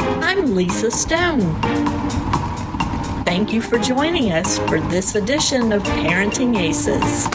I'm Lisa Stone. Thank you for joining us for this edition of Parenting Aces.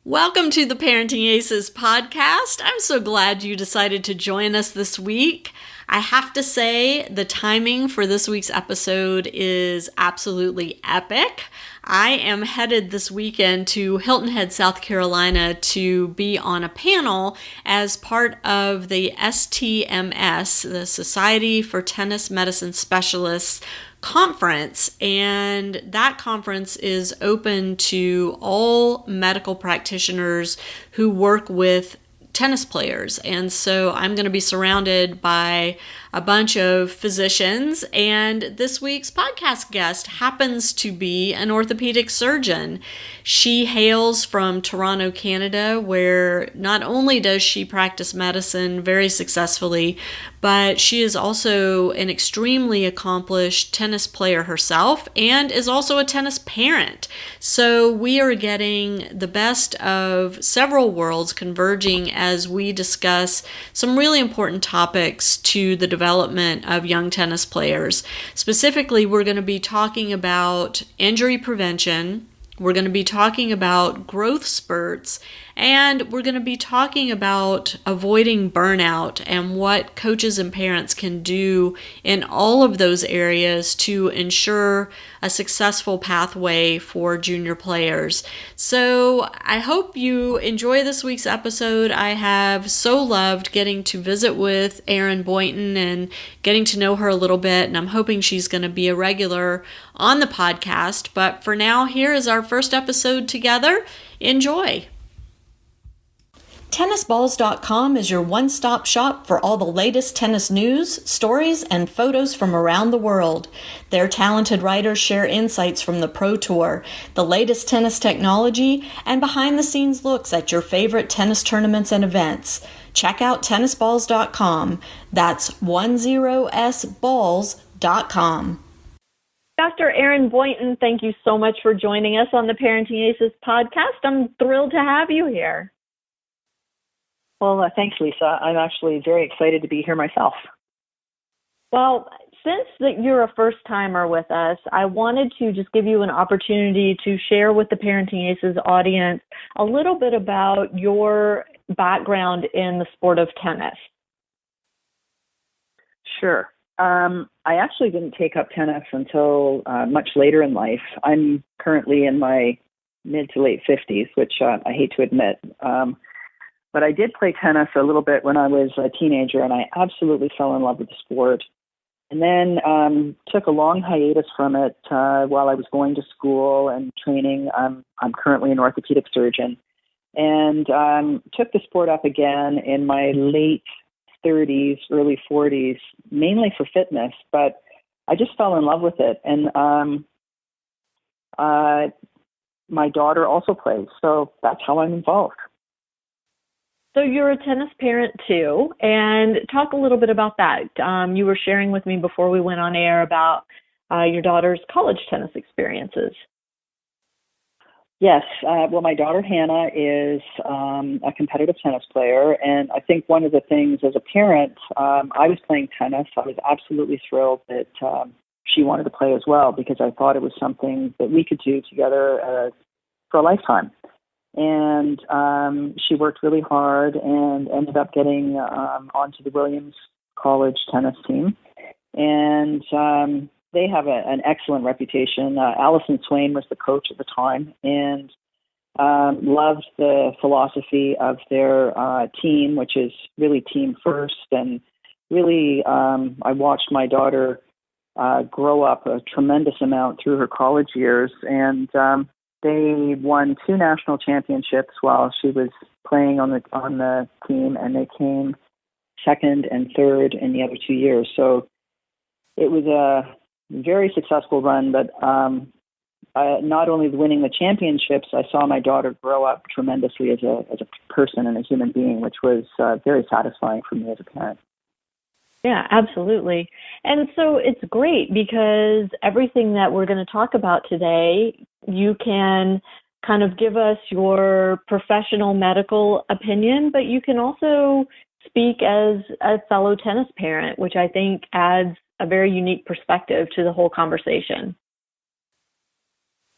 Welcome to the Parenting Aces podcast. I'm so glad you decided to join us this week. I have to say the timing for this week's episode is absolutely epic. I am headed this weekend to Hilton Head, South Carolina to be on a panel as part of the STMS, the Society for Tennis Medicine Specialists conference, and that conference is open to all medical practitioners who work with tennis players. And so I'm going to be surrounded by a bunch of physicians, and this week's podcast guest happens to be an orthopedic surgeon. She hails from Toronto, Canada, where not only does she practice medicine very successfully, but she is also an extremely accomplished tennis player herself and is also a tennis parent. So we are getting the best of several worlds converging as we discuss some really important topics to the development of young tennis players. Specifically, we're going to be talking about injury prevention. We're going to be talking about growth spurts, and we're going to be talking about avoiding burnout and what coaches and parents can do in all of those areas to ensure a successful pathway for junior players. So I hope you enjoy this week's episode. I have so loved getting to visit with Erin Boynton and getting to know her a little bit, and I'm hoping she's going to be a regular on the podcast. But for now, here is our first episode together. Enjoy. Tennisballs.com is your one-stop shop for all the latest tennis news, stories, and photos from around the world. Their talented writers share insights from the Pro Tour, the latest tennis technology, and behind-the-scenes looks at your favorite tennis tournaments and events. Check out tennisballs.com. That's 10sballs.com. Dr. Erin Boynton, thank you so much for joining us on the Parenting Aces podcast. I'm thrilled to have you here. Well, thanks, Lisa. I'm actually very excited to be here myself. Well, since that you're a first-timer with us, I wanted to just give you an opportunity to share with the Parenting Aces audience a little bit about your background in the sport of tennis. Sure. I actually didn't take up tennis until much later in life. I'm currently in my mid to late 50s, which I hate to admit. But I did play tennis a little bit when I was a teenager, and I absolutely fell in love with the sport. And then took a long hiatus from it while I was going to school and training. I'm currently an orthopedic surgeon, and took the sport up again in my late 30s, early 40s, mainly for fitness. But I just fell in love with it, and my daughter also plays, so that's how I'm involved. So you're a tennis parent too, and talk a little bit about that. You were sharing with me before we went on air about your daughter's college tennis experiences. Yes. Well, my daughter Hannah is a competitive tennis player, and I think one of the things as a parent, I was playing tennis. I was absolutely thrilled that she wanted to play as well, because I thought it was something that we could do together for a lifetime. And she worked really hard and ended up getting onto the Williams College tennis team. And they have an excellent reputation. Allison Swain was the coach at the time, and loved the philosophy of their team, which is really team first. And really, I watched my daughter grow up a tremendous amount through her college years. And they won 2 national championships while she was playing on the team, and they came second and third in the other 2 years. So it was a very successful run, but not only winning the championships, I saw my daughter grow up tremendously as a person and a human being, which was very satisfying for me as a parent. Yeah, absolutely. And so it's great because everything that we're going to talk about today, you can kind of give us your professional medical opinion, but you can also speak as a fellow tennis parent, which I think adds a very unique perspective to the whole conversation.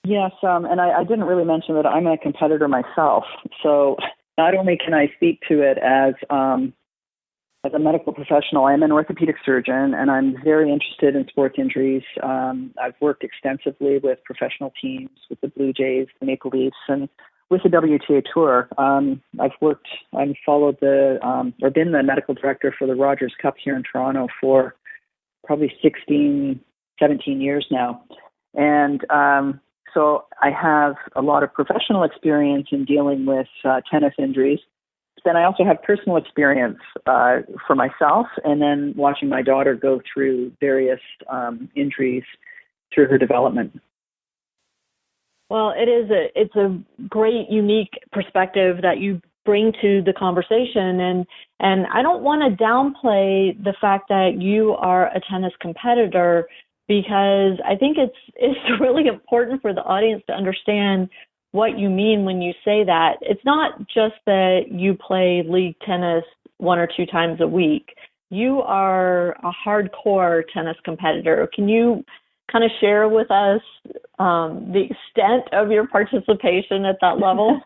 Yes, and I didn't really mention that I'm a competitor myself. So not only can I speak to it as a medical professional, I'm an orthopedic surgeon, and I'm very interested in sports injuries. I've worked extensively with professional teams, with the Blue Jays, the Maple Leafs, and with the WTA Tour. I've followed or been the medical director for the Rogers Cup here in Toronto for probably 16, 17 years now. And so I have a lot of professional experience in dealing with tennis injuries. Then I also have personal experience for myself, and then watching my daughter go through various injuries through her development. Well, it's a great, unique perspective that you bring to the conversation, and I don't want to downplay the fact that you are a tennis competitor, because I think it's really important for the audience to understand what you mean when you say that. It's not just that you play league tennis 1 or 2 times a week. You are a hardcore tennis competitor. Can you kind of share with us the extent of your participation at that level?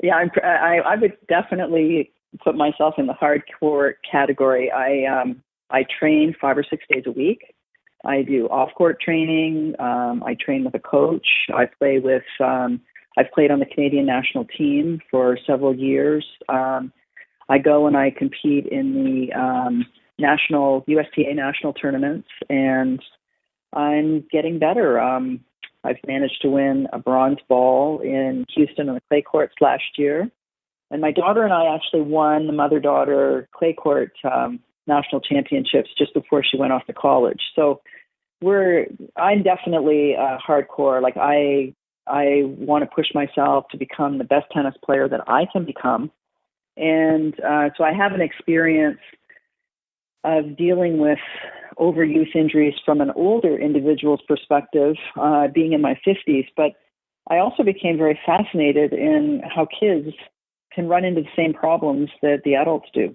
Yeah, I would definitely put myself in the hardcore category. I train 5 or 6 days a week. I do off-court training. I train with a coach. I've played on the Canadian national team for several years. I go and I compete in the USTA national tournaments, and I'm getting better. I've managed to win a bronze ball in Houston on the clay courts last year. And my daughter and I actually won the mother-daughter clay court national championships just before she went off to college. So I'm definitely hardcore. Like I want to push myself to become the best tennis player that I can become. And so I have an experience of dealing with overuse injuries from an older individual's perspective, being in my 50s. But I also became very fascinated in how kids can run into the same problems that the adults do.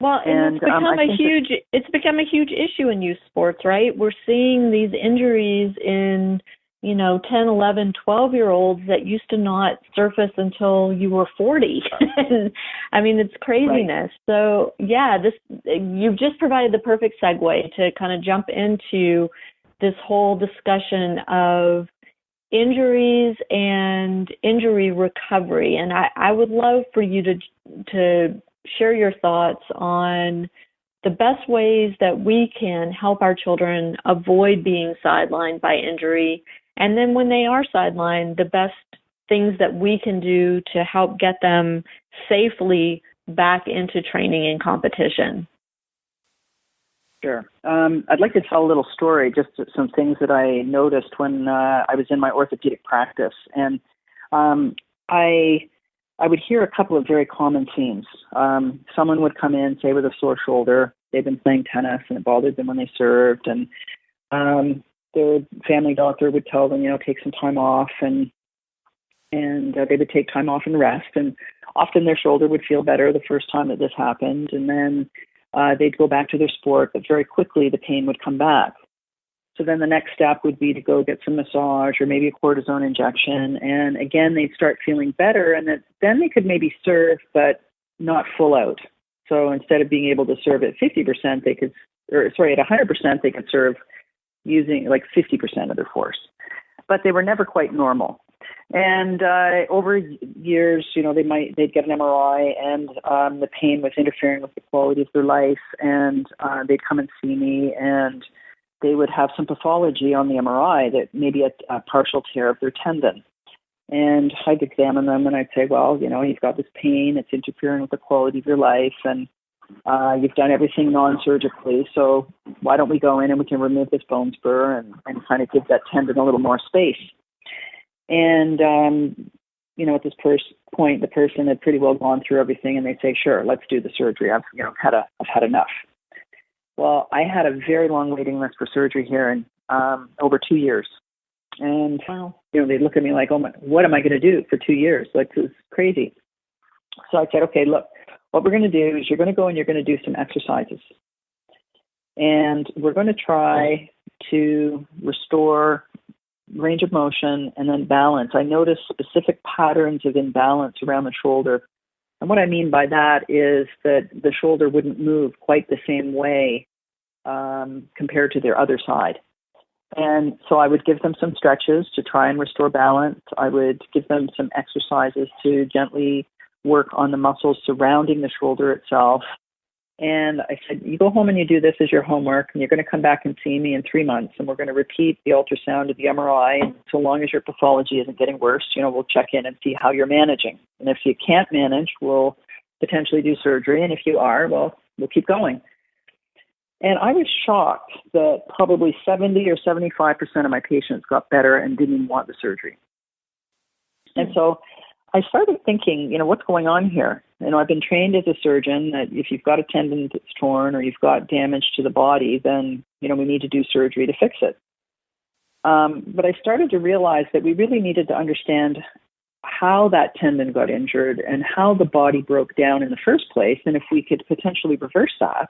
Well, and it's become a huge issue in youth sports, right? We're seeing these injuries in, 10, 11, 12-year-olds that used to not surface until you were 40. I mean, it's craziness. Right. So, yeah, you've just provided the perfect segue to kind of jump into this whole discussion of injuries and injury recovery. And I would love for you to share your thoughts on the best ways that we can help our children avoid being sidelined by injury. And then when they are sidelined, the best things that we can do to help get them safely back into training and competition. Sure. I'd like to tell a little story, just some things that I noticed when I was in my orthopedic practice. And I would hear a couple of very common themes. Someone would come in, say, with a sore shoulder. They'd been playing tennis and it bothered them when they served. And their family doctor would tell them, take some time off, and they would take time off and rest. And often their shoulder would feel better the first time that this happened. And then they'd go back to their sport, but very quickly the pain would come back. So then the next step would be to go get some massage or maybe a cortisone injection. And again, they'd start feeling better, and then they could maybe serve, but not full out. So instead of being able to serve at 50%, at 100%, they could serve using like 50% of their force. But they were never quite normal. And over years, they'd get an MRI, and the pain was interfering with the quality of their life. And they'd come and see me, and they would have some pathology on the MRI that maybe a partial tear of their tendon. And I'd examine them, and I'd say, well, you've got this pain, it's interfering with the quality of your life, and you've done everything non-surgically, so why don't we go in and we can remove this bone spur and kind of give that tendon a little more space. And, at this point, the person had pretty well gone through everything, and they'd say, sure, let's do the surgery. I've had enough. Well, I had a very long waiting list for surgery here in over 2 years. And, they look at me like, oh, my, what am I going to do for 2 years? Like, this is crazy. So I said, okay, look, what we're going to do is you're going to go and you're going to do some exercises. And we're going to try to restore range of motion and then balance. I noticed specific patterns of imbalance around the shoulder. And what I mean by that is that the shoulder wouldn't move quite the same way compared to their other side. And so I would give them some stretches to try and restore balance. I would give them some exercises to gently work on the muscles surrounding the shoulder itself. And I said, you go home and you do this as your homework, and you're going to come back and see me in 3 months, and we're going to repeat the ultrasound of the MRI. And so long as your pathology isn't getting worse, we'll check in and see how you're managing. And if you can't manage, we'll potentially do surgery. And if you are, well, we'll keep going. And I was shocked that probably 70 or 75% of my patients got better and didn't even want the surgery. And so I started thinking, what's going on here? I've been trained as a surgeon that if you've got a tendon that's torn or you've got damage to the body, then, we need to do surgery to fix it. But I started to realize that we really needed to understand how that tendon got injured and how the body broke down in the first place. And if we could potentially reverse that,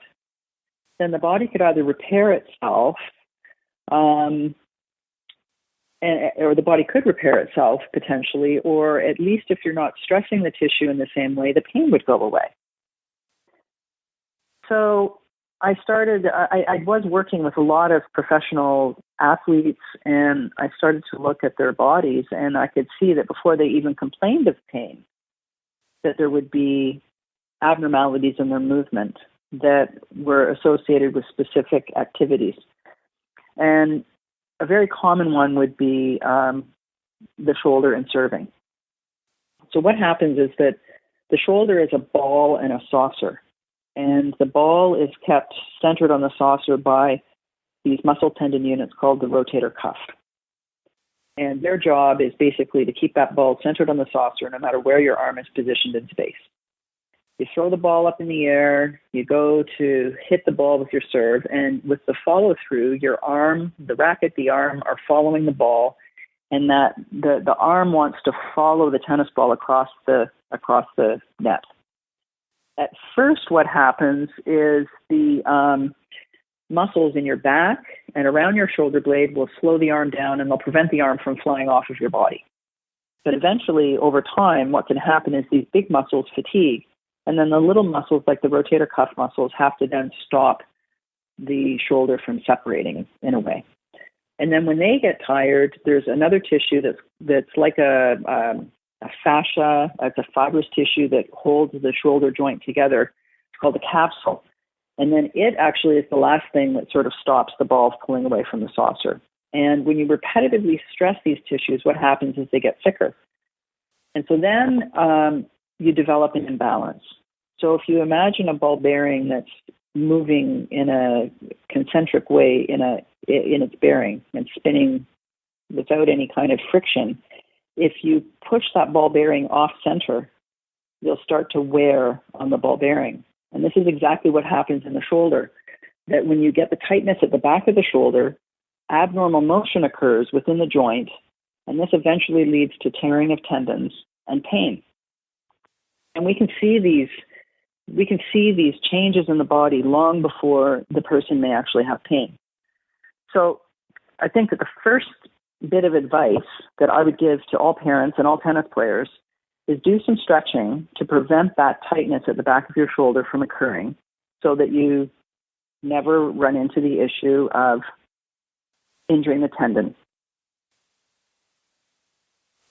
then the body could either repair itself, or the body could repair itself potentially, or at least if you're not stressing the tissue in the same way, the pain would go away. So I was working with a lot of professional athletes, and I started to look at their bodies, and I could see that before they even complained of pain, that there would be abnormalities in their movement that were associated with specific activities. And a very common one would be the shoulder and serving. So what happens is that the shoulder is a ball and a saucer, and the ball is kept centered on the saucer by these muscle tendon units called the rotator cuff. And their job is basically to keep that ball centered on the saucer no matter where your arm is positioned in space. You throw the ball up in the air, you go to hit the ball with your serve, and with the follow-through, your arm, the racket, the arm are following the ball, and that the arm wants to follow the tennis ball across the net. At first, what happens is the muscles in your back and around your shoulder blade will slow the arm down, and they'll prevent the arm from flying off of your body. But eventually, over time, what can happen is these big muscles fatigue, and then the little muscles, like the rotator cuff muscles, have to then stop the shoulder from separating in a way. And then when they get tired, there's another tissue that's like a fascia. It's a fibrous tissue that holds the shoulder joint together. It's called a capsule. And then it actually is the last thing that sort of stops the ball pulling away from the saucer. And when you repetitively stress these tissues, what happens is they get thicker. And so then you develop an imbalance. So if you imagine a ball bearing that's moving in a concentric way in its bearing and spinning without any kind of friction, if you push that ball bearing off center, you'll start to wear on the ball bearing. And this is exactly what happens in the shoulder, that when you get the tightness at the back of the shoulder, abnormal motion occurs within the joint, and this eventually leads to tearing of tendons and pain. And we can see these changes in the body long before the person may actually have pain. So I think that the first bit of advice that I would give to all parents and all tennis players is do some stretching to prevent that tightness at the back of your shoulder from occurring, so that you never run into the issue of injuring the tendon.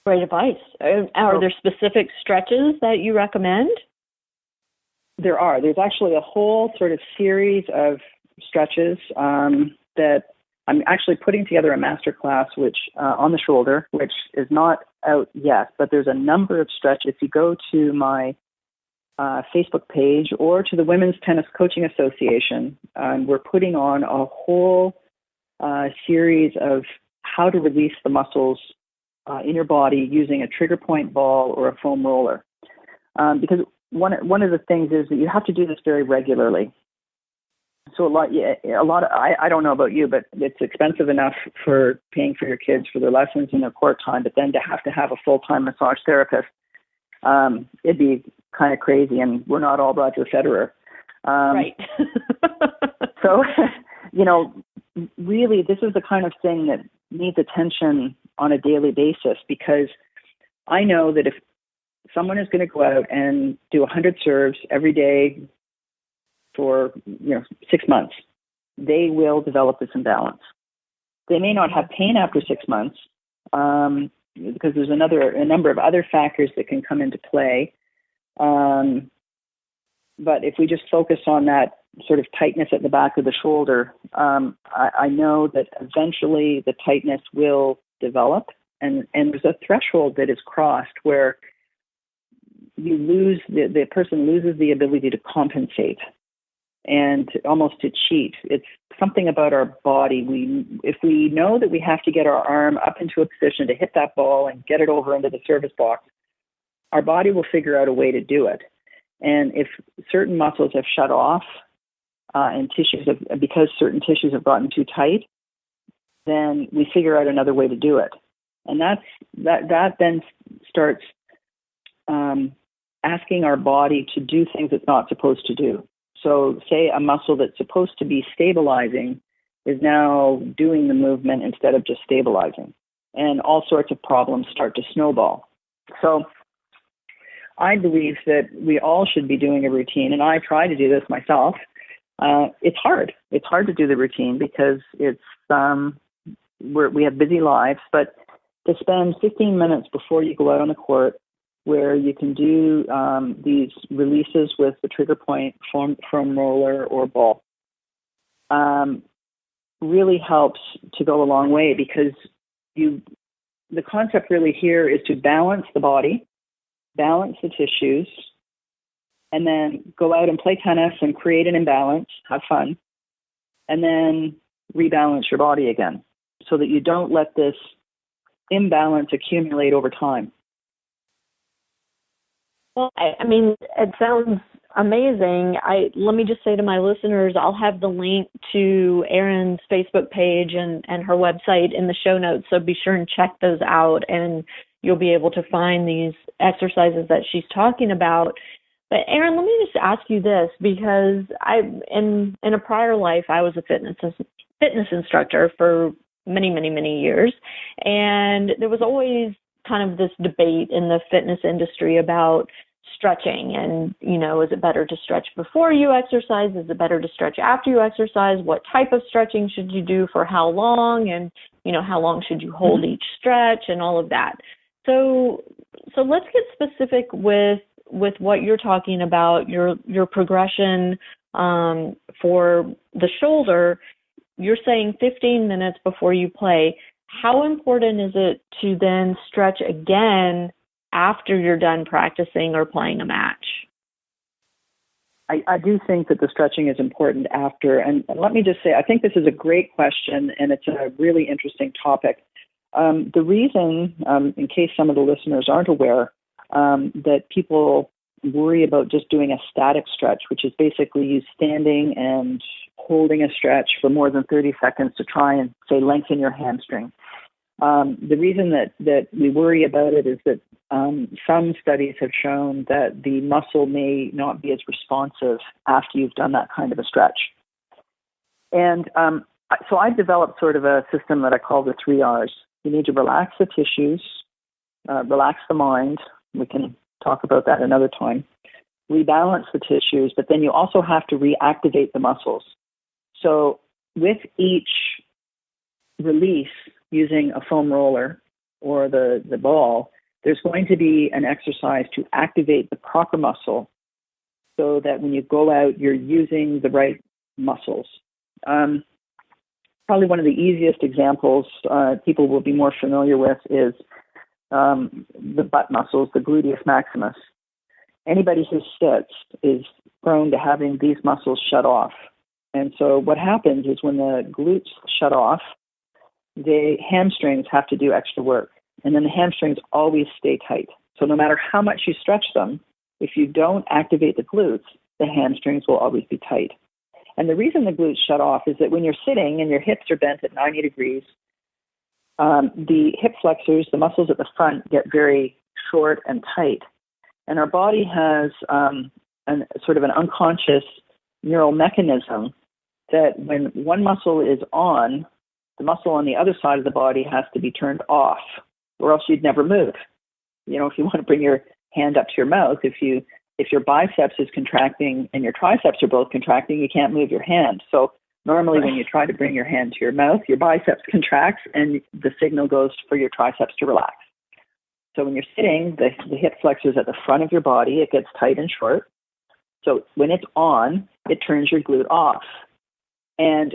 Great advice. Are there specific stretches that you recommend? There are. There's actually a whole sort of series of stretches that I'm actually putting together a master class which on the shoulder, which is not out yet, but there's a number of stretches. If you go to my Facebook page or to the Women's Tennis Coaching Association, we're putting on a whole series of how to release the muscles in your body using a trigger point ball or a foam roller. Because one of the things is that you have to do this very regularly. So I don't know about you, but it's expensive enough for paying for your kids for their lessons and their court time, but then to have a full-time massage therapist, it'd be kind of crazy, and we're not all Roger Federer. Right. So, really, this is the kind of thing that needs attention on a daily basis, because I know that if someone is going to go out and do 100 serves every day for 6 months, they will develop this imbalance. They may not have pain after 6 months because there's a number of other factors that can come into play. But if we just focus on that sort of tightness at the back of the shoulder, I know that eventually the tightness will develop, and there's a threshold that is crossed where you lose, the person loses the ability to compensate and almost to cheat. It's something about our body. If we know that we have to get our arm up into a position to hit that ball and get it over into the service box, our body will figure out a way to do it. And if certain muscles have shut off and because certain tissues have gotten too tight, then we figure out another way to do it. And that then starts asking our body to do things it's not supposed to do. So say a muscle that's supposed to be stabilizing is now doing the movement instead of just stabilizing. And all sorts of problems start to snowball. So I believe that we all should be doing a routine, and I try to do this myself. It's hard. It's hard to do the routine because we have busy lives, but to spend 15 minutes before you go out on the court where you can do these releases with the trigger point foam roller or ball really helps to go a long way, because the concept really here is to balance the body, balance the tissues, and then go out and play tennis and create an imbalance, have fun, and then rebalance your body again so that you don't let this imbalance accumulate over time. Well, I mean, it sounds amazing. Let me just say to my listeners, I'll have the link to Erin's Facebook page and her website in the show notes, so be sure and check those out, and you'll be able to find these exercises that she's talking about. But Erin, let me just ask you this, because in a prior life, I was a fitness instructor for many, many, many years, and there was always kind of this debate in the fitness industry about stretching and, is it better to stretch before you exercise? Is it better to stretch after you exercise? What type of stretching should you do for how long? And, how long should you hold each stretch and all of that? So let's get specific with what you're talking about, your progression for the shoulder. You're saying 15 minutes before you play. How important is it to then stretch again after you're done practicing or playing a match? I do think that the stretching is important after. And let me just say, I think this is a great question, and it's a really interesting topic. The reason, in case some of the listeners aren't aware, that people worry about just doing a static stretch, which is basically you standing and holding a stretch for more than 30 seconds to try and, say, lengthen your hamstring. The reason that we worry about it is that some studies have shown that the muscle may not be as responsive after you've done that kind of a stretch. And so I've developed sort of a system that I call the 3 R's. You need to relax the tissues, relax the mind. We can talk about that another time. Rebalance the tissues, but then you also have to reactivate the muscles. So with each release using a foam roller or the ball, there's going to be an exercise to activate the proper muscle so that when you go out, you're using the right muscles. Probably one of the easiest examples people will be more familiar with is the butt muscles, the gluteus maximus. Anybody who sits is prone to having these muscles shut off. And so what happens is when the glutes shut off, the hamstrings have to do extra work. And then the hamstrings always stay tight. So no matter how much you stretch them, if you don't activate the glutes, the hamstrings will always be tight. And the reason the glutes shut off is that when you're sitting and your hips are bent at 90 degrees, the hip flexors, the muscles at the front, get very short and tight. And our body has sort of an unconscious neural mechanism that when one muscle is on, the muscle on the other side of the body has to be turned off, or else you'd never move. You know, if you want to bring your hand up to your mouth, if your biceps is contracting and your triceps are both contracting, you can't move your hand. So normally when you try to bring your hand to your mouth, your biceps contracts and the signal goes for your triceps to relax. So when you're sitting, the hip flexor is at the front of your body. It gets tight and short. So when it's on, it turns your glute off. And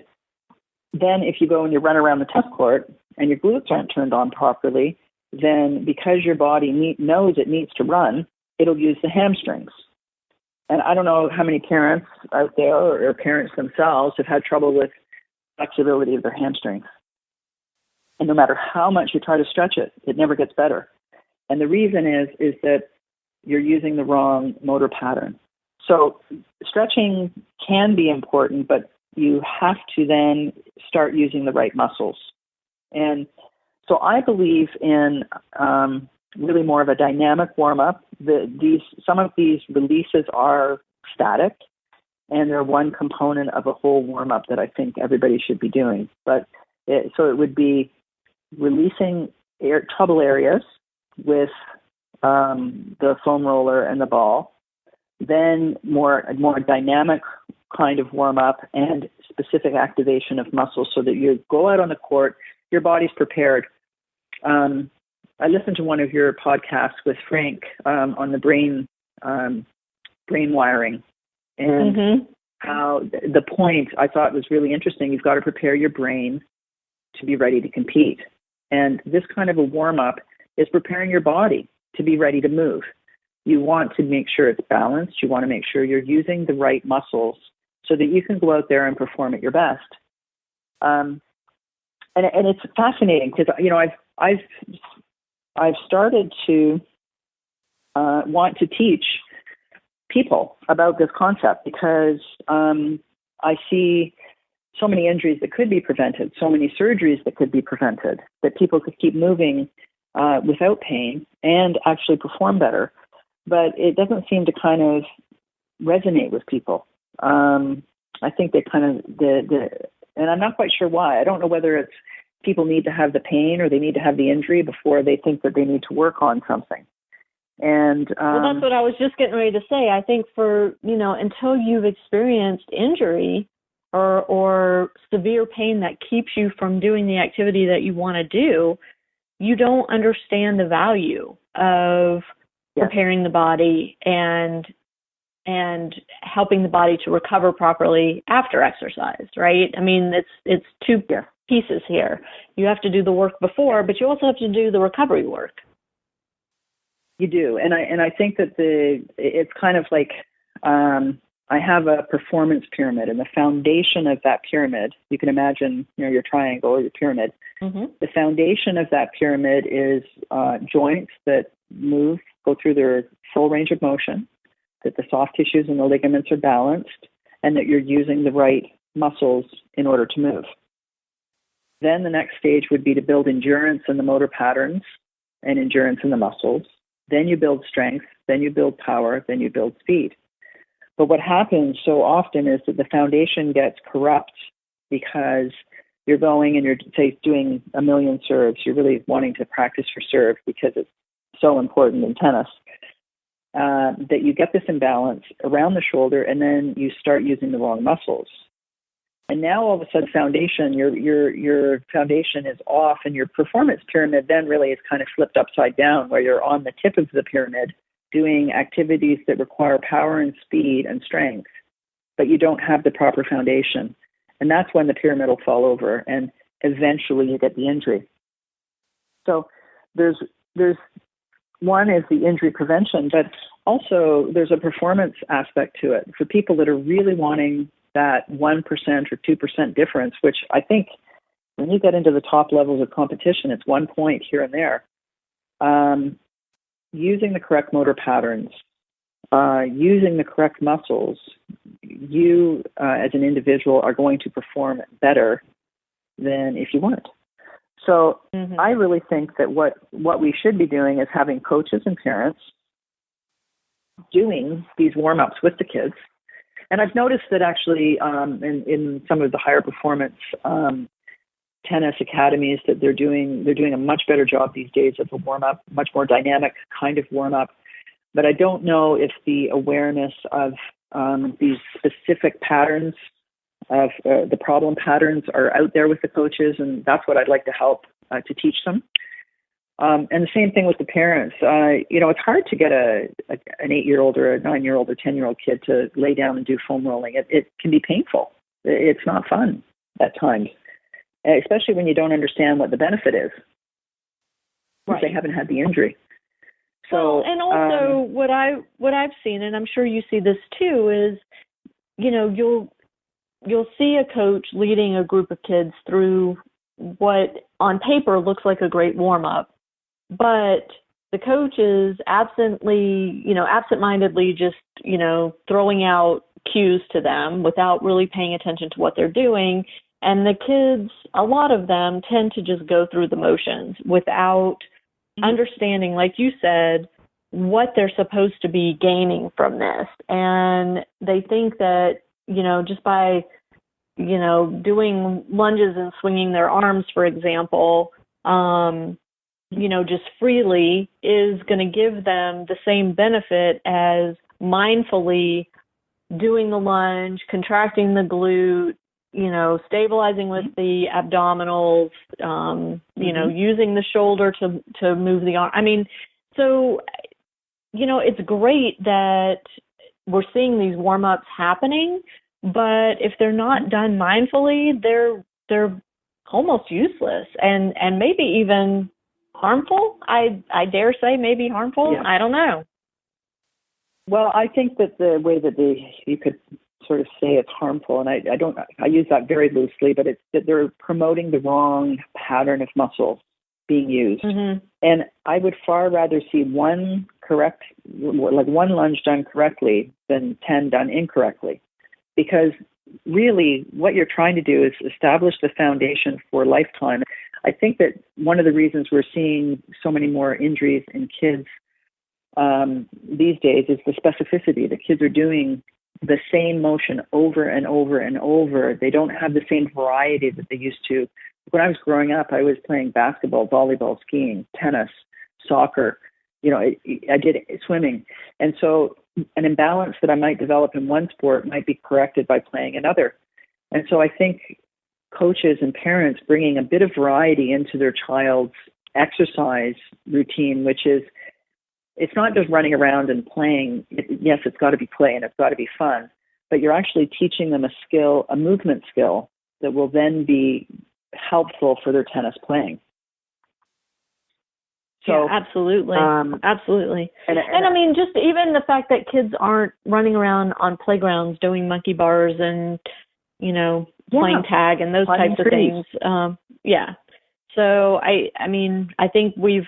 then if you go and you run around the tennis court and your glutes aren't turned on properly, then because your body knows it needs to run, it'll use the hamstrings. And I don't know how many parents out there or parents themselves have had trouble with flexibility of their hamstrings. And no matter how much you try to stretch it, it never gets better. And the reason is that you're using the wrong motor pattern. So stretching can be important, but you have to then start using the right muscles. And so I believe in really more of a dynamic warm-up. Some of these releases are static, and they're one component of a whole warm-up that I think everybody should be doing. So it would be releasing trouble areas with the foam roller and the ball, then a more dynamic kind of warm-up and specific activation of muscles so that you go out on the court, your body's prepared. I listened to one of your podcasts with Frank on the brain wiring, and how the point I thought was really interesting. You've got to prepare your brain to be ready to compete. And this kind of a warm-up is preparing your body to be ready to move. You want to make sure it's balanced. You want to make sure you're using the right muscles so that you can go out there and perform at your best. And it's fascinating because, you know, I've started to want to teach people about this concept because I see so many injuries that could be prevented, so many surgeries that could be prevented, that people could keep moving without pain and actually perform better. But it doesn't seem to kind of resonate with people. I think they kind of, and I'm not quite sure why. I don't know whether it's people need to have the pain or they need to have the injury before they think that they need to work on something. And well, that's what I was just getting ready to say. I think until you've experienced injury or severe pain that keeps you from doing the activity that you want to do, you don't understand the value of preparing the body and helping the body to recover properly after exercise, right? I mean, it's two pieces here. You have to do the work before, but you also have to do the recovery work. You do, and I think that it's kind of like I have a performance pyramid, and the foundation of that pyramid, you can imagine, your triangle or your pyramid. Mm-hmm. The foundation of that pyramid is joints that move, go through their full range of motion, that the soft tissues and the ligaments are balanced, and that you're using the right muscles in order to move. Then the next stage would be to build endurance in the motor patterns and endurance in the muscles. Then you build strength, then you build power, then you build speed. But what happens so often is that the foundation gets corrupt because you're going and you're, say, doing 1 million serves. You're really wanting to practice your serve because it's so important in tennis, that you get this imbalance around the shoulder and then you start using the wrong muscles. And now all of a sudden your foundation is off, and your performance pyramid then really is kind of flipped upside down, where you're on the tip of the pyramid doing activities that require power and speed and strength, but you don't have the proper foundation. And that's when the pyramid will fall over, and eventually you get the injury. So there's one is the injury prevention, but also there's a performance aspect to it for people that are really wanting that 1% or 2% difference, which I think when you get into the top levels of competition, it's 1 point here and there. Using the correct motor patterns, using the correct muscles, you as an individual are going to perform better than if you weren't. So I really think that what we should be doing is having coaches and parents doing these warm-ups with the kids. And I've noticed that actually in some of the higher performance tennis academies that they're doing a much better job these days of a warm-up, much more dynamic kind of warm-up. But I don't know if the awareness of these specific patterns of the problem patterns are out there with the coaches, and that's what I'd like to help to teach them. And the same thing with the parents. It's hard to get an 8-year-old or a 9-year-old or 10-year-old kid to lay down and do foam rolling. It can be painful. It's not fun at times, especially when you don't understand what the benefit is. Right. If they haven't had the injury. So, and also what I've seen, and I'm sure you see this too, is you'll see a coach leading a group of kids through what on paper looks like a great warm up, but the coach is absentmindedly just throwing out cues to them without really paying attention to what they're doing, and the kids, a lot of them, tend to just go through the motions without understanding, like you said, what they're supposed to be gaining from this. And they think that, just by, doing lunges and swinging their arms, for example, just freely is going to give them the same benefit as mindfully doing the lunge, contracting the glute, stabilizing with the abdominals, using the shoulder to move the arm. I mean, so, it's great that we're seeing these warm-ups happening, but if they're not done mindfully, they're almost useless and maybe even harmful. I dare say maybe harmful. Yeah. I don't know. Well, I think that the way that you could sort of say it's harmful, and I use that very loosely, but it's that they're promoting the wrong pattern of muscles being used. Mm-hmm. And I would far rather see one lunge done correctly than 10 done incorrectly. Because really what you're trying to do is establish the foundation for lifetime. I think that one of the reasons we're seeing so many more injuries in kids these days is the specificity. The kids are doing the same motion over and over and over. They don't have the same variety that they used to. When I was growing up, I was playing basketball, volleyball, skiing, tennis, soccer. I did swimming. And so an imbalance that I might develop in one sport might be corrected by playing another. And so I think coaches and parents bringing a bit of variety into their child's exercise routine, which is, it's not just running around and playing. Yes, it's got to be play and it's got to be fun, but you're actually teaching them a skill, a movement skill that will then be helpful for their tennis playing. So, yeah, absolutely. Absolutely. And I mean, just even the fact that kids aren't running around on playgrounds doing monkey bars and, playing tag and those types of things. So I mean, I think we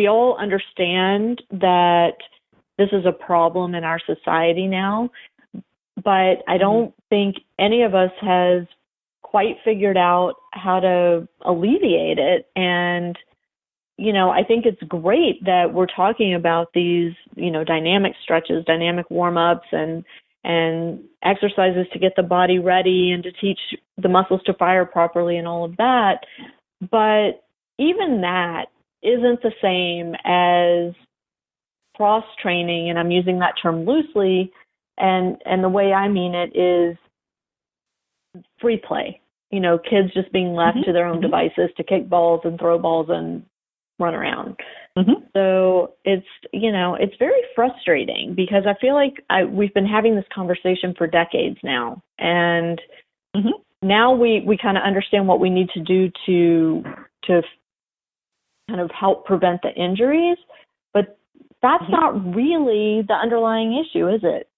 all understand that this is a problem in our society now, but I don't think any of us has quite figured out how to alleviate it. And, I think it's great that we're talking about these, dynamic stretches, dynamic warm-ups and exercises to get the body ready and to teach the muscles to fire properly and all of that. But even that isn't the same as cross-training, and I'm using that term loosely, and the way I mean it is free play. Kids just being left to their own devices to kick balls and throw balls and run around. Mm-hmm. So it's very frustrating because I feel like we've been having this conversation for decades now, and now we kind of understand what we need to do to kind of help prevent the injuries, but that's not really the underlying issue, is it?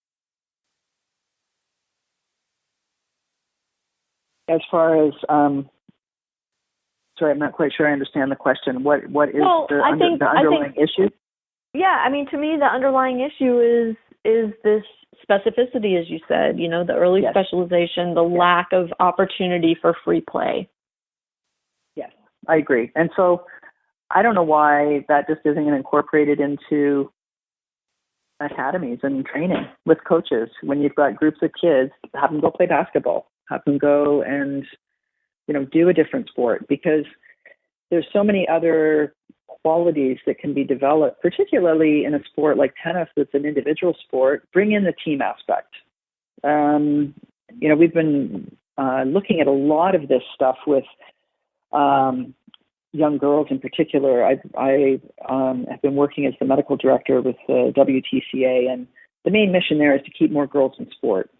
As far as sorry, I'm not quite sure I understand the question. What is the underlying issue? Yeah, I mean, to me, the underlying issue is this specificity, as you said, the early specialization, the lack of opportunity for free play. Yes, I agree. And so I don't know why that just isn't incorporated into academies and training with coaches. When you've got groups of kids, have them go play basketball, have them go and, do a different sport, because there's so many other qualities that can be developed, particularly in a sport like tennis that's an individual sport. Bring in the team aspect. We've been looking at a lot of this stuff with young girls in particular. I have been working as the medical director with the WTCA, and the main mission there is to keep more girls in sport.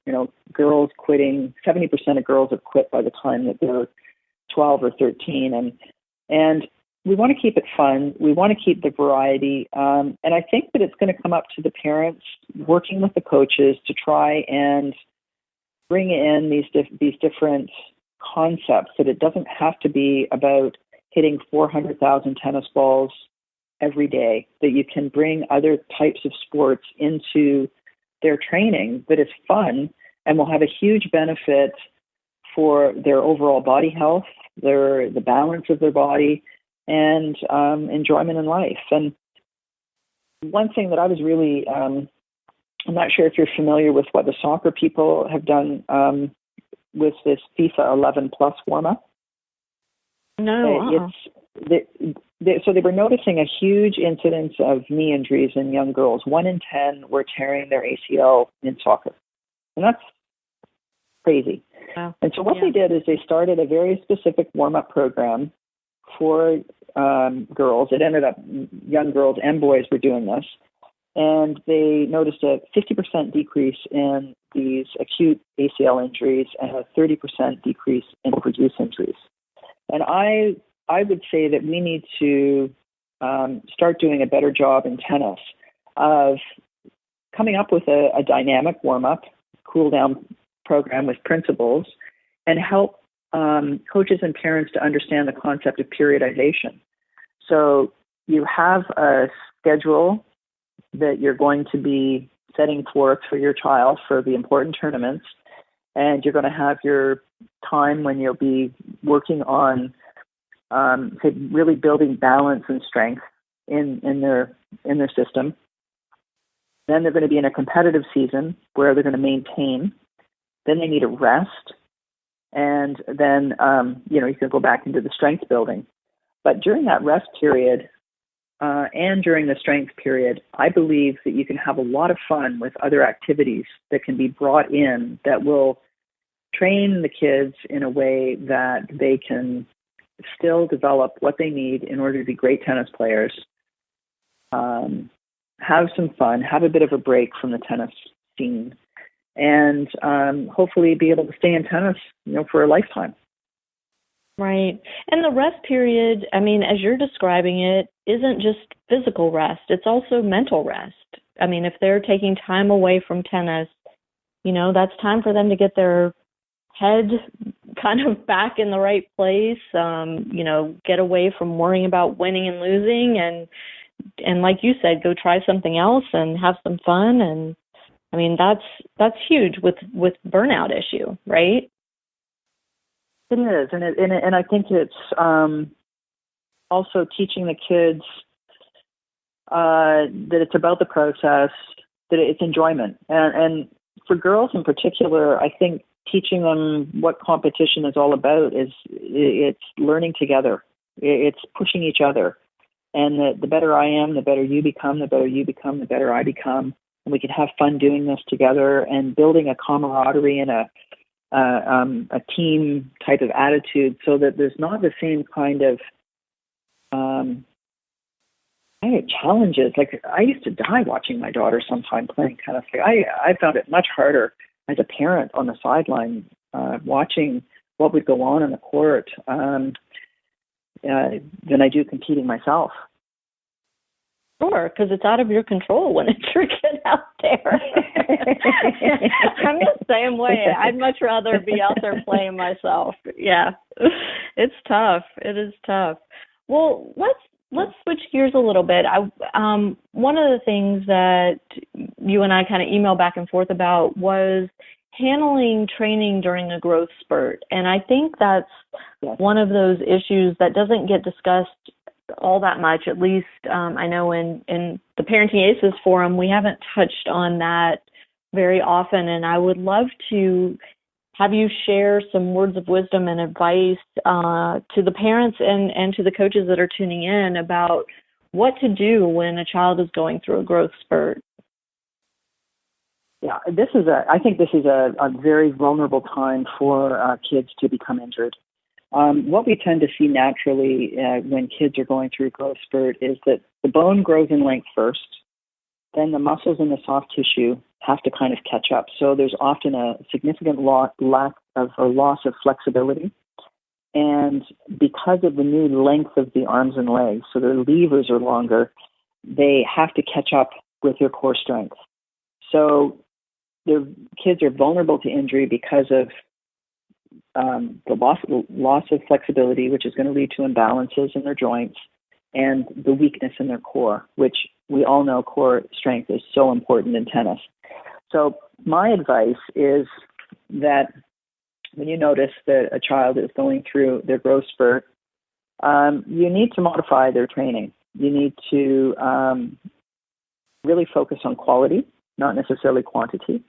Girls quitting, 70% of girls have quit by the time that they're 12 or 13, and we want to keep it fun. We want to keep the variety, and I think that it's going to come up to the parents working with the coaches to try and bring in these different concepts, that it doesn't have to be about hitting 400,000 tennis balls every day, that you can bring other types of sports into their training that is fun and will have a huge benefit for their overall body health, the balance of their body, and enjoyment in life. And one thing that I was really, I'm not sure if you're familiar with what the soccer people have done with this FIFA 11 plus warm-up. No. So they were noticing a huge incidence of knee injuries in young girls. 1 in 10 were tearing their ACL in soccer. And that's crazy. Wow. And so what they did is they started a very specific warm-up program for girls. It ended up young girls and boys were doing this. And they noticed a 50% decrease in these acute ACL injuries and a 30% decrease in overuse injuries. And I would say that we need to start doing a better job in tennis of coming up with a dynamic warm-up, cool-down program with principles, and help coaches and parents to understand the concept of periodization. So you have a schedule that you're going to be setting forth for your child for the important tournaments, and you're going to have your time when you'll be working on really building balance and strength in their system. Then they're going to be in a competitive season where they're going to maintain. Then they need a rest, and then you can go back into the strength building. But during that rest period and during the strength period, I believe that you can have a lot of fun with other activities that can be brought in that will train the kids in a way that they can still develop what they need in order to be great tennis players, have some fun, have a bit of a break from the tennis scene, and hopefully be able to stay in tennis, for a lifetime. Right. And the rest period, as you're describing it, isn't just physical rest. It's also mental rest. If they're taking time away from tennis, that's time for them to get their head kind of back in the right place, get away from worrying about winning and losing, and like you said, go try something else and have some fun. And that's huge with burnout issue, right? It is, and I think it's also teaching the kids that it's about the process, that it's enjoyment, and for girls in particular, I think teaching them what competition is all about is it's learning together, it's pushing each other, and the better I am, the better you become, the better you become, the better I become, and we can have fun doing this together and building a camaraderie and a team type of attitude, so that there's not the same kind of challenges. Like, I used to die watching my daughter sometime playing tennis. I found it much harder as a parent on the sideline watching what would go on in the court than I do competing myself. Sure, because it's out of your control when it's your kid out there. I'm the same way. I'd much rather be out there playing myself. Yeah, it's tough. It is tough. Well, let's switch gears a little bit. One of the things that you and I kind of emailed back and forth about was handling training during a growth spurt, and I think that's one of those issues that doesn't get discussed all that much. At least I know in the Parenting Aces forum, we haven't touched on that very often. And I would love to have you share some words of wisdom and advice to the parents and to the coaches that are tuning in about what to do when a child is going through a growth spurt. Yeah, I think this is a very vulnerable time for kids to become injured. What we tend to see naturally when kids are going through a growth spurt is that the bone grows in length first, then the muscles and the soft tissue have to kind of catch up. So there's often a significant loss of flexibility. And because of the new length of the arms and legs, so their levers are longer, they have to catch up with their core strength. So their kids are vulnerable to injury because of the loss of flexibility, which is going to lead to imbalances in their joints, and the weakness in their core, which we all know core strength is so important in tennis. So my advice is that when you notice that a child is going through their growth spurt, you need to modify their training. You need to really focus on quality, not necessarily quantity.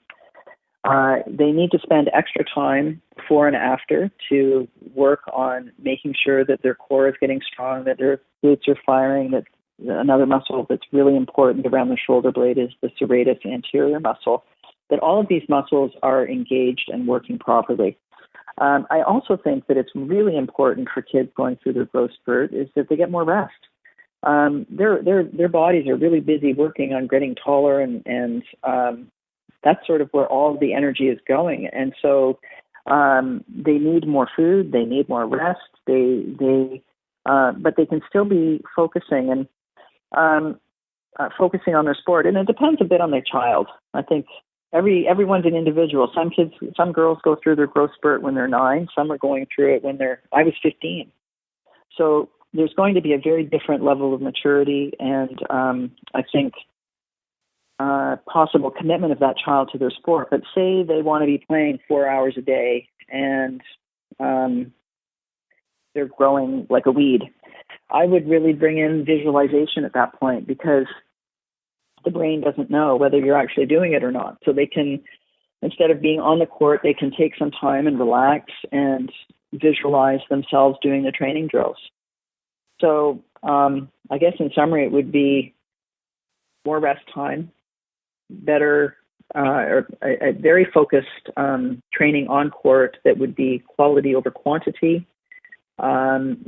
They need to spend extra time before and after to work on making sure that their core is getting strong, that their glutes are firing, that another muscle that's really important around the shoulder blade is the serratus anterior muscle, that all of these muscles are engaged and working properly. I also think that it's really important for kids going through their growth spurt is that they get more rest. Their bodies are really busy working on getting taller, and that's sort of where all the energy is going. And so they need more food, they need more rest, but they can still be focusing focusing on their sport. And it depends a bit on their child. I think everyone's an individual. Some girls go through their growth spurt when they're 9. Some are going through it I was 15. So there's going to be a very different level of maturity, and I think possible commitment of that child to their sport. But say they want to be playing 4 hours a day and they're growing like a weed, I would really bring in visualization at that point, because the brain doesn't know whether you're actually doing it or not. So they can, instead of being on the court, they can take some time and relax and visualize themselves doing the training drills. So I guess in summary, it would be more rest time, better, or a very focused training on court that would be quality over quantity,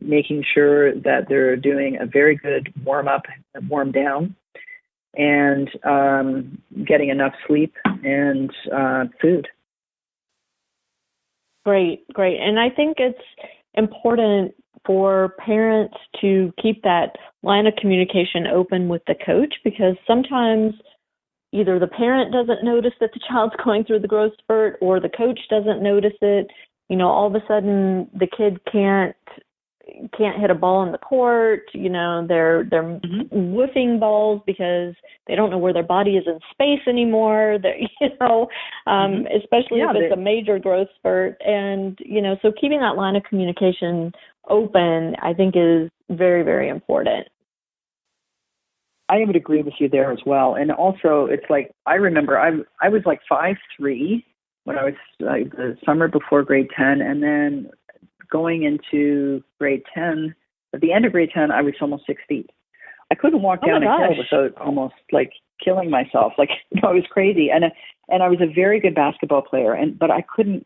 making sure that they're doing a very good warm-up and warm-down, and getting enough sleep and food. Great. And I think it's important for parents to keep that line of communication open with the coach, because sometimes either the parent doesn't notice that the child's going through the growth spurt, or the coach doesn't notice it. All of a sudden the kid can't hit a ball in the court. They're whiffing balls because they don't know where their body is in space anymore. Especially if it's a major growth spurt. And, so keeping that line of communication open, I think, is very, very important. I would agree with you there as well. And also, it's like, I remember I was like 5'3" when I was the summer before grade 10, and then going into grade 10, at the end of grade 10, I was almost 6 feet. I couldn't walk down a hill without almost like killing myself. Like, it was crazy. And I was a very good basketball player, but I couldn't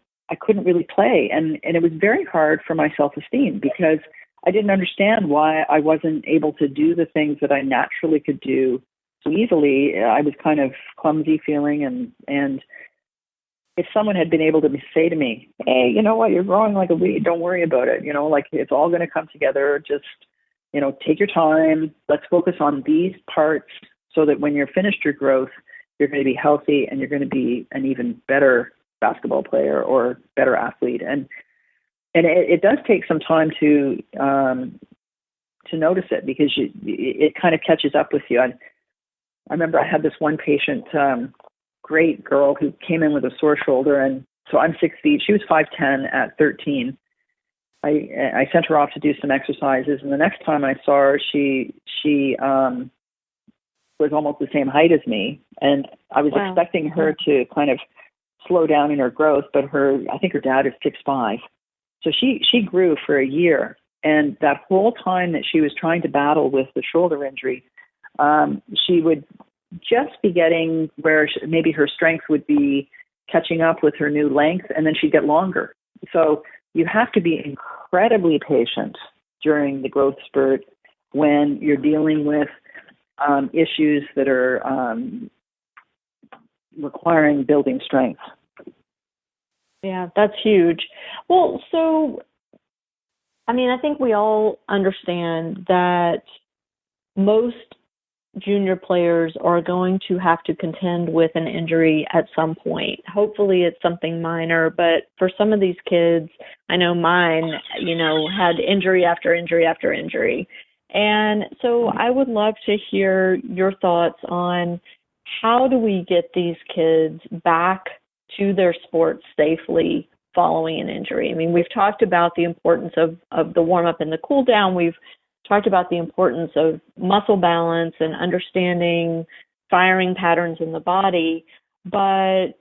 really play. And it was very hard for my self-esteem, because I didn't understand why I wasn't able to do the things that I naturally could do so easily. I was kind of clumsy feeling, and if someone had been able to say to me, hey, you know what, you're growing like a weed, don't worry about it. Like, it's all going to come together. Just, take your time. Let's focus on these parts so that when you're finished your growth, you're going to be healthy and you're going to be an even better basketball player or better athlete. And it does take some time to notice it, because it kind of catches up with you. I remember I had this one patient, great girl, who came in with a sore shoulder, and so I'm 6 feet. She was 5'10" at 13, I sent her off to do some exercises, and the next time I saw her, she was almost the same height as me, and I was expecting her to kind of slow down in her growth, but I think her dad is 6'5", so she grew for a year, and that whole time that she was trying to battle with the shoulder injury, she would just be getting where maybe her strength would be catching up with her new length, and then she'd get longer. So you have to be incredibly patient during the growth spurt when you're dealing with issues that are requiring building strength. Yeah, that's huge. Well, so, I mean, I think we all understand that most junior players are going to have to contend with an injury at some point. Hopefully it's something minor, but for some of these kids, I know mine, had injury after injury after injury. And so I would love to hear your thoughts on how do we get these kids back to their sports safely following an injury. I mean, we've talked about the importance of the warm-up and the cool-down. We've talked about the importance of muscle balance and understanding firing patterns in the body. But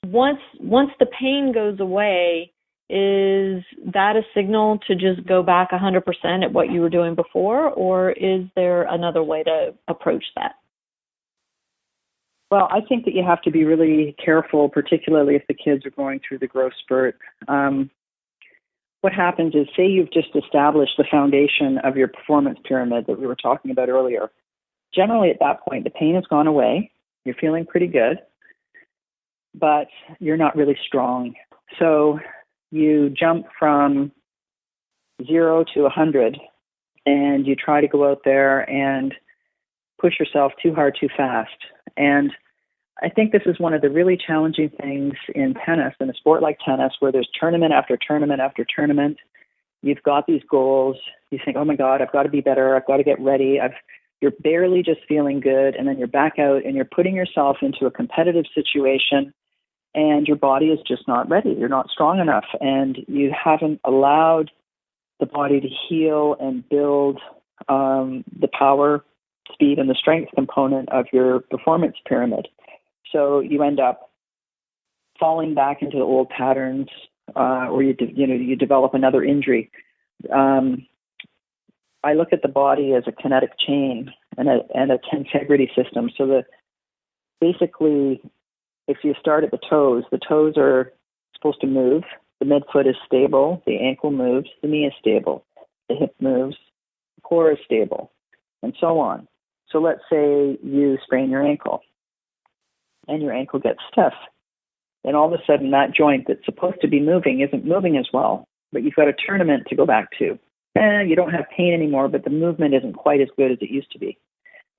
once the pain goes away, is that a signal to just go back 100% at what you were doing before, or is there another way to approach that? Well, I think that you have to be really careful, particularly if the kids are going through the growth spurt. What happens is, say you've just established the foundation of your performance pyramid that we were talking about earlier. Generally, at that point, the pain has gone away. You're feeling pretty good, but you're not really strong. So you jump from 0 to 100, and you try to go out there and push yourself too hard, too fast. And I think this is one of the really challenging things in tennis, in a sport like tennis, where there's tournament after tournament after tournament. You've got these goals. You think, oh my God, I've got to be better. I've got to get ready. You're barely just feeling good, and then you're back out and you're putting yourself into a competitive situation, and your body is just not ready. You're not strong enough, and you haven't allowed the body to heal and build the power, speed, and the strength component of your performance pyramid. So you end up falling back into the old patterns, or you develop another injury. I look at the body as a kinetic chain and a tensegrity system. So basically, if you start at the toes are supposed to move. The midfoot is stable. The ankle moves. The knee is stable. The hip moves. The core is stable, and so on. So let's say you sprain your ankle, and your ankle gets stiff. And all of a sudden, that joint that's supposed to be moving isn't moving as well, but you've got a tournament to go back to. You don't have pain anymore, but the movement isn't quite as good as it used to be.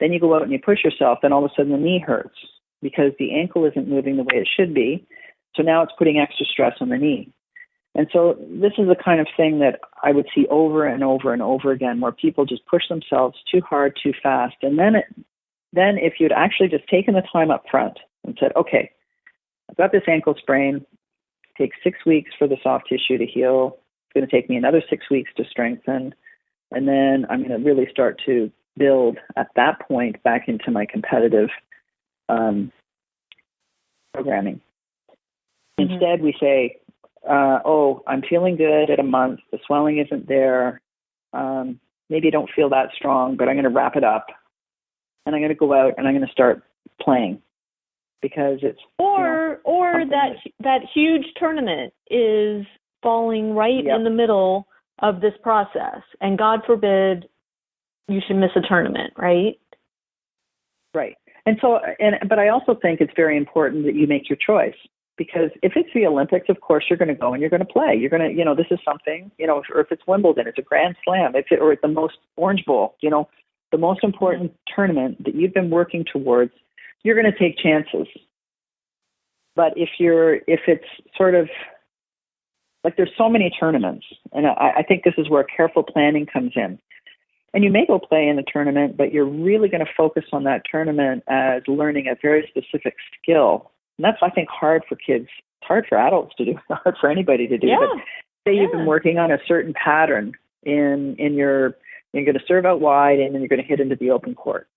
Then you go out and you push yourself, then all of a sudden the knee hurts because the ankle isn't moving the way it should be. So now it's putting extra stress on the knee. And so this is the kind of thing that I would see over and over and over again, where people just push themselves too hard, too fast. And then if you'd actually just taken the time up front and said, okay, I've got this ankle sprain. It takes 6 weeks for the soft tissue to heal. It's going to take me another 6 weeks to strengthen. And then I'm going to really start to build at that point back into my competitive programming. Mm-hmm. Instead, we say, I'm feeling good at a month. The swelling isn't there. Maybe I don't feel that strong, but I'm going to wrap it up. And I'm going to go out and I'm going to start playing. Because it's that huge tournament is falling right in the middle of this process, and God forbid you should miss a tournament, right? Right. And so, but I also think it's very important that you make your choice, because if it's the Olympics, of course you're going to go and you're going to play. You're going to, this is something, or if it's Wimbledon, it's a Grand Slam, or it's the most Orange Bowl, the most important tournament that you've been working towards. You're going to take chances. But if it's sort of like, there's so many tournaments, and I think this is where careful planning comes in. And you may go play in the tournament, but you're really going to focus on that tournament as learning a very specific skill. And that's, I think, hard for kids. It's hard for adults to do. It's hard for anybody to do. Yeah. But say you've been working on a certain pattern in your, you're going to serve out wide and then you're going to hit into the open court.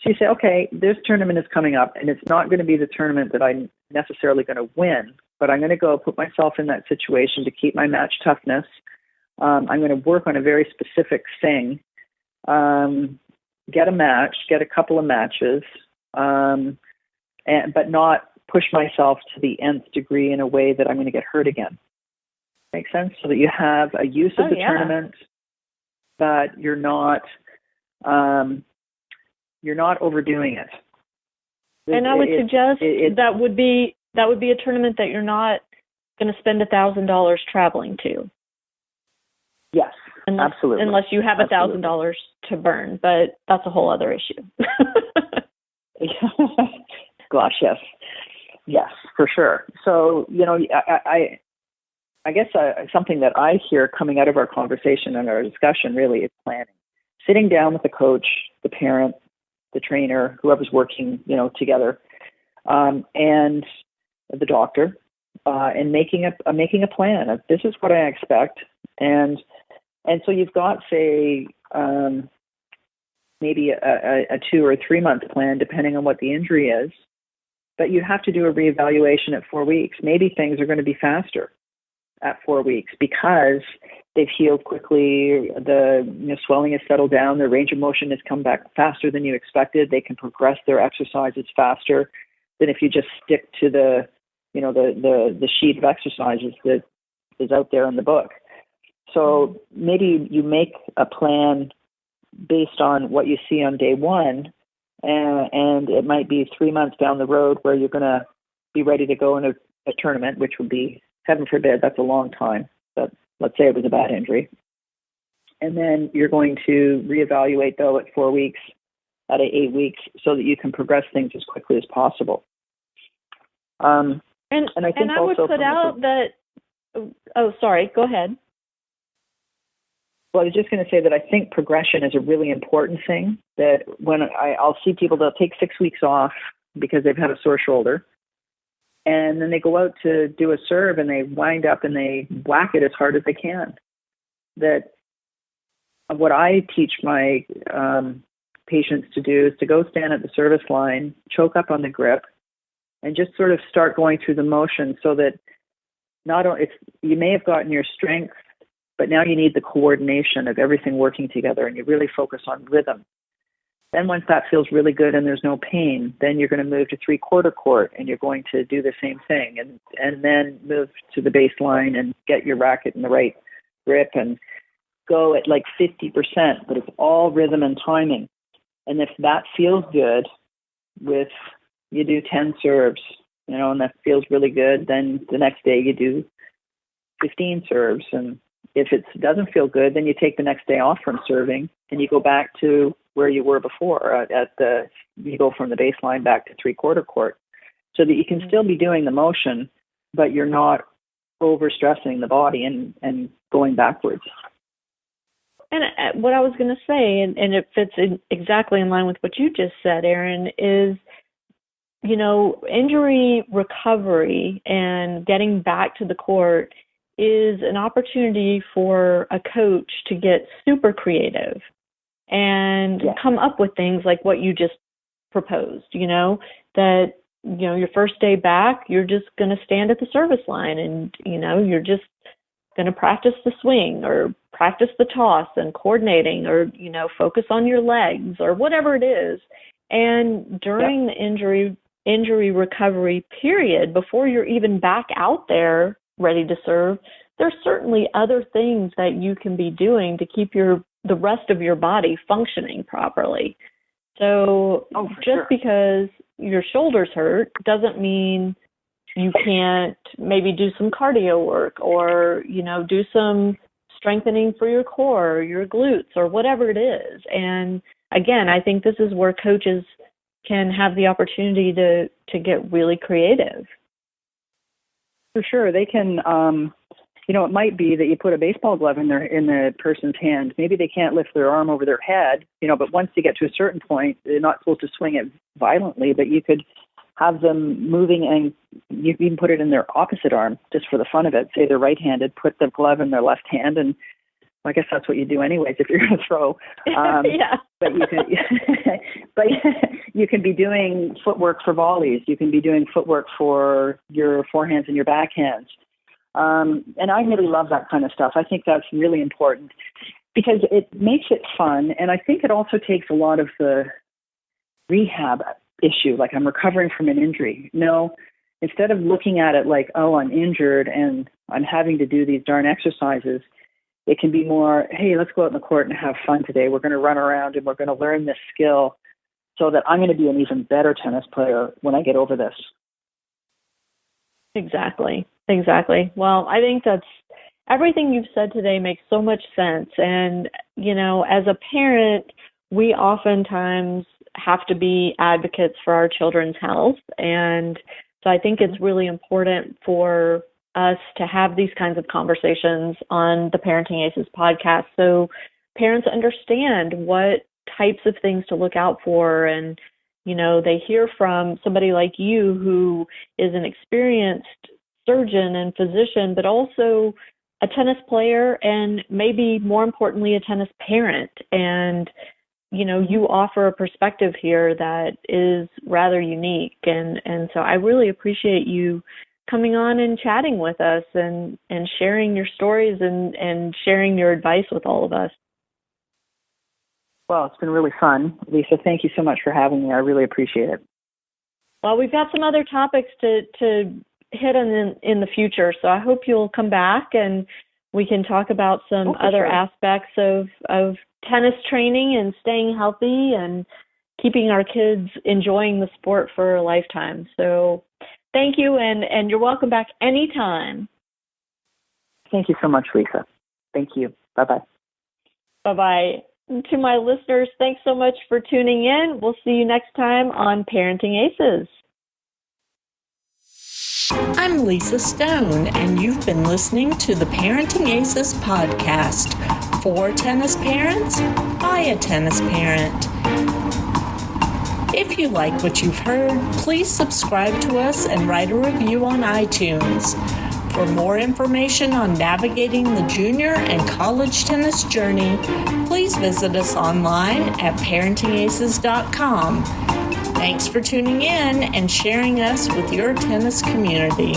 So you say, okay, this tournament is coming up and it's not going to be the tournament that I'm necessarily going to win, but I'm going to go put myself in that situation to keep my match toughness. I'm going to work on a very specific thing, get a match, get a couple of matches, but not push myself to the nth degree in a way that I'm going to get hurt again. Make sense? So that you have a use of the tournament, but you're not overdoing it. And I would suggest that would be a tournament that you're not going to spend $1,000 traveling to. Yes, absolutely. Unless you have $1,000 to burn, but that's a whole other issue. Gosh, yes, for sure. So I guess something that I hear coming out of our conversation and our discussion really is planning. Sitting down with the coach, the parent, the trainer, whoever's working, together, and the doctor, and making a plan of this is what I expect, and so you've got, say, maybe a 2 or 3 month plan depending on what the injury is, but you have to do a reevaluation at 4 weeks. Maybe things are going to be faster at 4 weeks because they've healed quickly, the swelling has settled down, their range of motion has come back faster than you expected, they can progress their exercises faster than if you just stick to the sheet of exercises that is out there in the book. So maybe you make a plan based on what you see on day one, and it might be 3 months down the road where you're going to be ready to go in a tournament, which would be, heaven forbid, that's a long time, but let's say it was a bad injury. And then you're going to reevaluate, though, at 4 weeks, at 8 weeks, so that you can progress things as quickly as possible. And I think I would put out that, oh, sorry, go ahead. Well, I was just going to say that I think progression is a really important thing, that when I'll see people, they'll take 6 weeks off because they've had a sore shoulder, and then they go out to do a serve and they wind up and they whack it as hard as they can. That what I teach my patients to do is to go stand at the service line, choke up on the grip, and just sort of start going through the motion so that not only you may have gotten your strength, but now you need the coordination of everything working together, and you really focus on rhythm. Then once that feels really good and there's no pain, then you're going to move to 3/4 court, and you're going to do the same thing, and then move to the baseline and get your racket in the right grip and go at like 50%, but it's all rhythm and timing. And if that feels good you do 10 serves, and that feels really good, then the next day you do 15 serves. And if it doesn't feel good, then you take the next day off from serving and you go back to where you were before. You go from the baseline back to 3/4 court, so that you can still be doing the motion, but you're not overstressing the body and going backwards. And what I was going to say, and it fits exactly in line with what you just said, Erin, is injury recovery and getting back to the court is an opportunity for a coach to get super creative and come up with things like what you just proposed, that, your first day back, you're just going to stand at the service line and, you're just going to practice the swing or practice the toss and coordinating or, focus on your legs or whatever it is. And during the injury recovery period, before you're even back out there ready to serve, there's certainly other things that you can be doing to keep the rest of your body functioning properly. So because your shoulder's hurt doesn't mean you can't maybe do some cardio work or, do some strengthening for your core, your glutes, or whatever it is. And again, I think this is where coaches can have the opportunity to get really creative. For sure. They can, it might be that you put a baseball glove in the person's hand. Maybe they can't lift their arm over their head, but once you get to a certain point, they're not supposed to swing it violently, but you could have them moving, and you can even put it in their opposite arm just for the fun of it. Say they're right-handed, put the glove in their left hand, and I guess that's what you do anyways if you're going to throw. Yeah. But you can be doing footwork for volleys. You can be doing footwork for your forehands and your backhands. And I really love that kind of stuff. I think that's really important because it makes it fun, and I think it also takes a lot of the rehab issue, like I'm recovering from an injury. No, instead of looking at it like, oh, I'm injured and I'm having to do these darn exercises, it can be more, hey, let's go out in the court and have fun today. We're going to run around and we're going to learn this skill so that I'm going to be an even better tennis player when I get over this. Exactly. Well, I think that's everything you've said today makes so much sense. And, you know, as a parent, we oftentimes have to be advocates for our children's health. And so I think it's really important for us to have these kinds of conversations on the Parenting Aces podcast so parents understand what types of things to look out for. And, you know, they hear from somebody like you who is an experienced surgeon and physician, but also a tennis player and maybe more importantly, a tennis parent. And, you know, you offer a perspective here that is rather unique. And so I really appreciate you coming on and chatting with us and sharing your stories and sharing your advice with all of us. Well, it's been really fun. Lisa, thank you so much for having me. I really appreciate it. Well, we've got some other topics to hit on in the future, so I hope you'll come back and we can talk about some other aspects of tennis training and staying healthy and keeping our kids enjoying the sport for a lifetime. So thank you, and you're welcome back anytime. Thank you so much, Lisa. Thank you. Bye-bye. Bye-bye. To my listeners, thanks so much for tuning in. We'll see you next time on Parenting Aces. I'm Lisa Stone, and you've been listening to the Parenting Aces podcast for tennis parents by a tennis parent. If you like what you've heard, please subscribe to us and write a review on iTunes. For more information on navigating the junior and college tennis journey, please visit us online at parentingaces.com. Thanks for tuning in and sharing us with your tennis community.